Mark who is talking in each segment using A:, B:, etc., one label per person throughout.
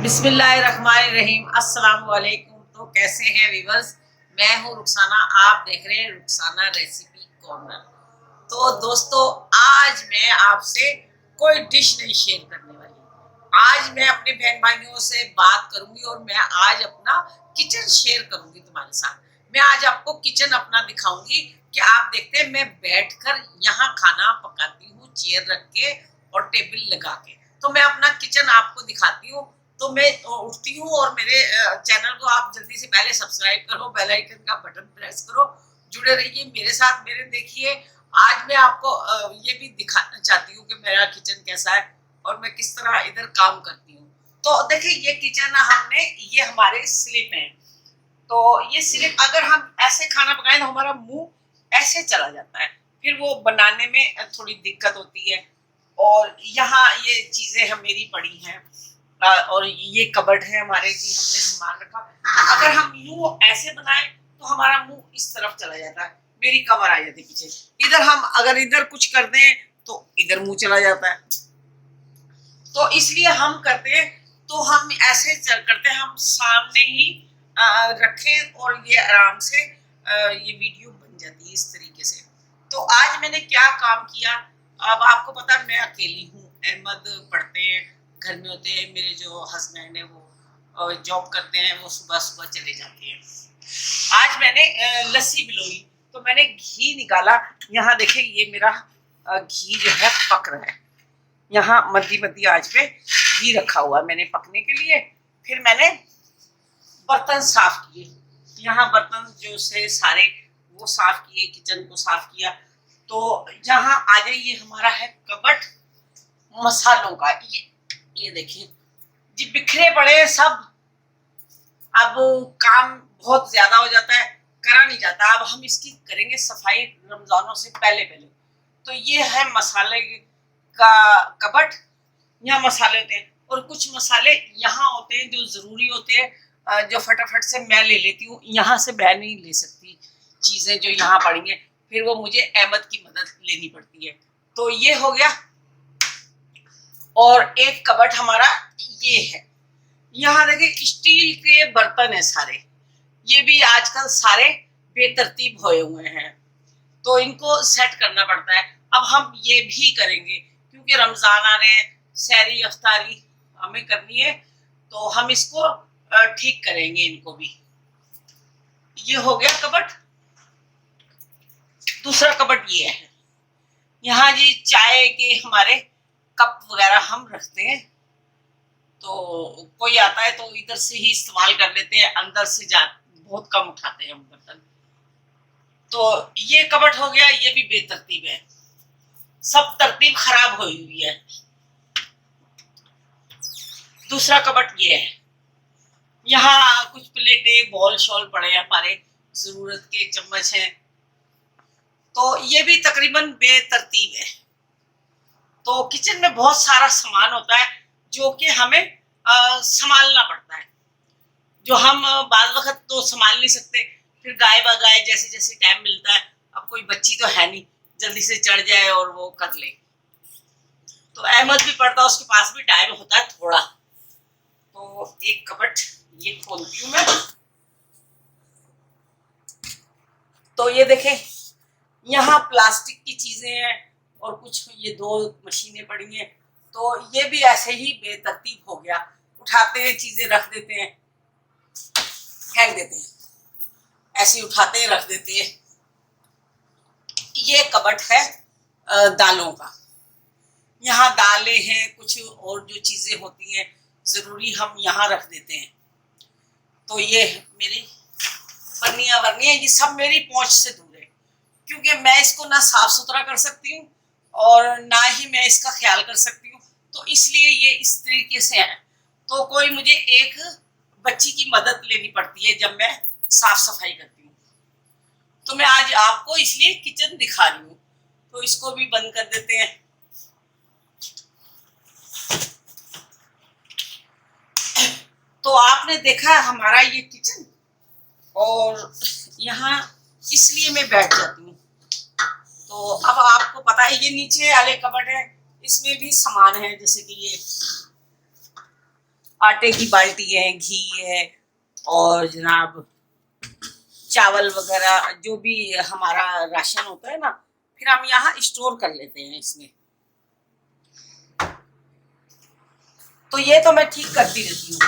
A: बिस्मिल्लाहिर्रहमानिर्रहीम। अस्सलाम वालेकुम। तो कैसे हैं वीवर्स? मैं हूँ रुखसाना, आप देख रहे हैं रुखसाना रेसिपी कॉर्नर। तो दोस्तों, आज मैं आपसे कोई डिश नहीं शेयर करने वाली। आज मैं अपने बहन भाइयों से बात करूंगी और मैं आज अपना किचन शेयर करूंगी तुम्हारे साथ। मैं आज आपको किचन अपना दिखाऊंगी कि आप देखते हैं मैं बैठकर यहाँ खाना पकाती हूँ, चेयर रख के और टेबल लगा के। तो मैं अपना किचन आपको दिखाती हूँ। तो मैं उठती हूँ और मेरे चैनल को आप जल्दी से पहले सब्सक्राइब करो, बेल आइकन का बटन प्रेस करो, जुड़े रहिए मेरे साथ। मेरे देखिए, आज मैं आपको ये भी दिखाना चाहती हूँ कि मेरा किचन कैसा है और मैं किस तरह इधर काम करती हूँ। तो देखिए, ये किचन हमने, ये हमारे स्लिप है। तो ये स्लिप अगर हम ऐसे खाना पकाएं तो हमारा मुंह ऐसे चला जाता है, फिर वो बनाने में थोड़ी दिक्कत होती है। और यहाँ ये चीजें हम मेरी पड़ी हैं और ये कबर्ड है हमारे जी, हमने सामान रखा। अगर हम यूं ऐसे बनाए तो हमारा मुंह इस तरफ चला जाता है, मेरी कमर आ जाती है पीछे। इधर हम अगर इधर कुछ कर दें तो इधर मुंह चला जाता है। तो इसलिए हम करते हैं, तो हम ऐसे करते हैं, हम सामने ही रखें और ये आराम से ये वीडियो बन जाती है इस तरीके से। तो आज मैंने क्या काम किया, अब आपको पता है मैं अकेली हूँ, अहमद पढ़ते हैं, घर में होते हैं, मेरे जो हस्बैंड है वो जॉब करते हैं, वो सुबह सुबह चले जाते हैं। आज मैंने लस्सी बिलोई, तो मैंने घी निकाला। यहाँ देखिए, ये मेरा घी जो है पक रहा है। यहाँ मध्य मध्य आंच पे घी रखा हुआ है मैंने पकने के लिए। फिर मैंने बर्तन साफ किए, यहाँ बर्तन जो से सारे वो साफ किए, किचन को साफ किया। तो यहाँ आ जाइए, हमारा है कबट मसालों का। ये देखिए जी, बिखरे पड़े सब। अब काम बहुत ज्यादा हो जाता है, करा नहीं जाता। अब हम इसकी करेंगे सफाई रमजानों से पहले पहले। तो ये है मसाले का कबट, यहाँ मसाले होते हैं और कुछ मसाले यहाँ होते हैं जो जरूरी होते हैं, जो फटाफट से मैं ले लेती हूँ। यहाँ से मैं नहीं ले सकती चीजें जो यहाँ पड़ी हैं, फिर वो मुझे अहमद की मदद लेनी पड़ती है। तो ये हो गया। और एक कबट हमारा ये है, यहाँ देखिए स्टील के बर्तन है सारे, ये भी आजकल सारे बेतरतीब हुए हुए हैं, तो इनको सेट करना पड़ता है। अब हम ये भी करेंगे क्योंकि रमजान आ रहे हैं, सहरी अफ्तारी हमें करनी है, तो हम इसको ठीक करेंगे इनको भी। ये हो गया कबट। दूसरा कबट ये है, यहाँ जी चाय के हमारे कप वगैरह हम रखते हैं। तो कोई आता है तो इधर से ही इस्तेमाल कर लेते हैं, अंदर से जा बहुत कम उठाते हैं हम बर्तन। तो ये कबट हो गया, ये भी बेतरतीब है, सब तरतीब खराब हुई हुई है। दूसरा कबट ये है, यहाँ कुछ प्लेटें बॉल शॉल पड़े हैं, हमारे जरूरत के चम्मच हैं, तो ये भी तकरीबन बेतरतीब है। तो किचन में बहुत सारा सामान होता है जो कि हमें संभालना पड़ता है, जो हम बाल वक्त तो संभाल नहीं सकते, फिर गाय बगाए जैसे जैसे टाइम मिलता है। अब कोई बच्ची तो है नहीं जल्दी से चढ़ जाए और वो कर ले, तो अहमद भी पढ़ता है, उसके पास भी टाइम होता है थोड़ा। तो एक कबट ये खोलती हूँ मैं, तो ये देखें यहाँ प्लास्टिक की चीजें हैं और कुछ ये दो मशीनें पड़ी हैं। तो ये भी ऐसे ही बेतरतीब हो गया, उठाते हैं चीजें रख देते हैं, फेंक देते हैं, ऐसे ही उठाते हैं रख देते हैं। ये कबट है दालों का, यहाँ दालें हैं, कुछ और जो चीजें होती हैं जरूरी हम यहाँ रख देते हैं। तो ये मेरी पन्नियां वरनियां, ये सब मेरी पहुंच से दूर है, क्योंकि मैं इसको ना साफ सुथरा कर सकती हूँ और ना ही मैं इसका ख्याल कर सकती हूँ, तो इसलिए ये इस तरीके से है। तो कोई मुझे एक बच्ची की मदद लेनी पड़ती है जब मैं साफ सफाई करती हूँ। तो मैं आज आपको इसलिए किचन दिखा रही हूँ, तो इसको भी बंद कर देते हैं। तो आपने देखा हमारा ये किचन, और यहाँ इसलिए मैं बैठ जाती हूँ। तो अब आपको पता है ये नीचे वाले कबट है, इसमें भी सामान है, जैसे कि ये आटे की बाल्टी है, घी है और जनाब चावल वगैरह जो भी हमारा राशन होता है ना, फिर हम यहाँ स्टोर कर लेते हैं इसमें। तो ये तो मैं ठीक करती रहती हूँ,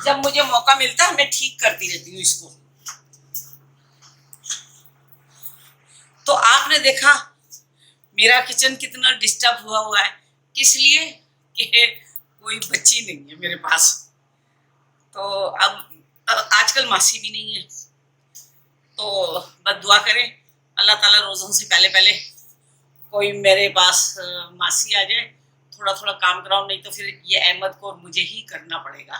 A: जब मुझे मौका मिलता है मैं ठीक करती रहती हूँ इसको। तो आपने देखा मेरा किचन कितना डिस्टर्ब हुआ है, किस लिए कि कोई बच्ची नहीं है मेरे पास। तो अब आजकल मासी भी नहीं है, तो बस दुआ करें अल्लाह ताला रोज़ों से पहले पहले कोई मेरे पास मासी आ जाए, थोड़ा थोड़ा काम कराओ, नहीं तो फिर ये अहमद को मुझे ही करना पड़ेगा।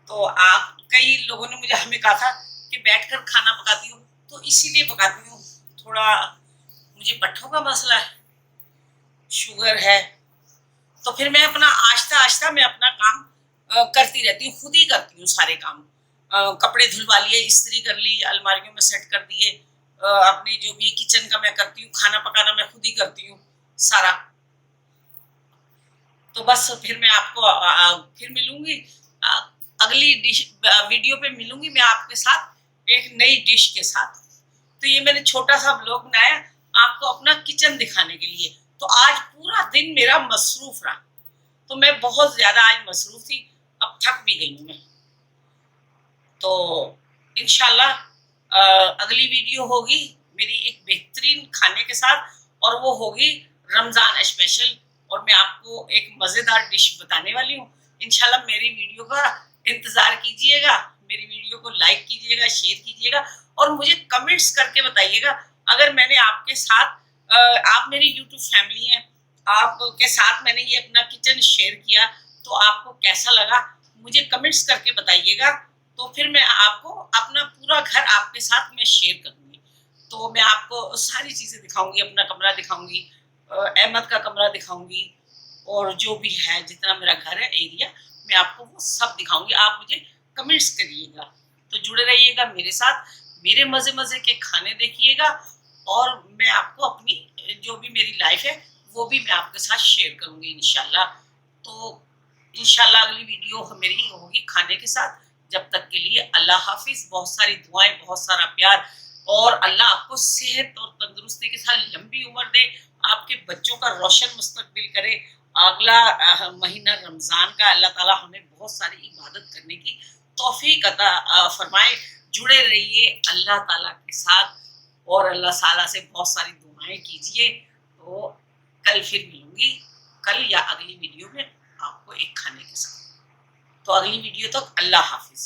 A: तो आप कई लोगों ने मुझे हमें कहा था कि बैठकर खाना पकाती हूँ, तो इसीलिए पकाती हूँ, थोड़ा मुझे पट्ठों का मसला है, शुगर है, तो फिर मैं अपना आहिस्ता आहिस्ता मैं अपना काम करती रहती हूँ, खुद ही करती हूँ सारे काम। कपड़े धुलवा लिए, इस्त्री कर ली, अलमारियों में सेट कर दिए, अपनी जो भी किचन का मैं करती हूँ, खाना पकाना मैं खुद ही करती हूँ सारा। तो बस फिर मैं आपको फिर मिलूंगी अगली डिश वीडियो पे मिलूंगी मैं आपके साथ एक नई डिश के साथ। तो ये मैंने छोटा सा ब्लॉग बनाया आपको अपना किचन दिखाने के लिए। तो आज पूरा दिन मेरा मसरूफ रहा, तो मैं बहुत ज्यादा आज मसरूफ थी, अब थक भी गई हूँ मैं। तो इंशाल्लाह अगली वीडियो होगी मेरी एक बेहतरीन खाने के साथ, और वो होगी रमजान स्पेशल, और मैं आपको एक मजेदार डिश बताने वाली हूँ। इंशाल्लाह मेरी वीडियो का इंतजार कीजिएगा, मेरी वीडियो को लाइक कीजिएगा, शेयर कीजिएगा, और मुझे कमेंट्स करके बताइएगा अगर मैंने आपके साथ आप मेरी यूट्यूब फैमिली हैं, आपके साथ मैंने ये अपना किचन शेयर किया, तो आपको कैसा लगा मुझे कमेंट्स करके बताइएगा। तो फिर मैं आपको अपना पूरा घर आपके साथ में शेयर करूंगी। तो मैं आपको सारी चीजें दिखाऊंगी, अपना कमरा दिखाऊंगी, अहमद का कमरा दिखाऊंगी, और जो भी है जितना मेरा घर है एरिया, मैं आपको वो सब दिखाऊंगी। आप मुझे कमेंट्स करिएगा, तो जुड़े रहिएगा मेरे साथ, मेरे मजे मजे के खाने देखिएगा, और मैं आपको अपनी जो भी मेरी लाइफ है वो भी मैं आपके साथ शेयर करूंगी इंशाल्लाह। तो इंशाल्लाह अगली वीडियो मेरी होगी खाने के साथ। जब तक के लिए अल्लाह हाफिज, बहुत सारी दुआएं, बहुत सारा प्यार, और अल्लाह आपको सेहत और तंदुरुस्ती के साथ लंबी उम्र दे, आपके बच्चों का रोशन मुस्तकबिल करे। अगला महीना रमजान का, अल्लाह ताला हमें बहुत सारी इबादत करने की तौफीक अता फरमाए। जुड़े रहिए अल्लाह ताला के साथ, और अल्लाह ताला से बहुत सारी दुआएं कीजिए। तो कल फिर मिलूंगी, कल या अगली वीडियो में आपको एक खाने के साथ। तो अगली वीडियो तक अल्लाह हाफिज।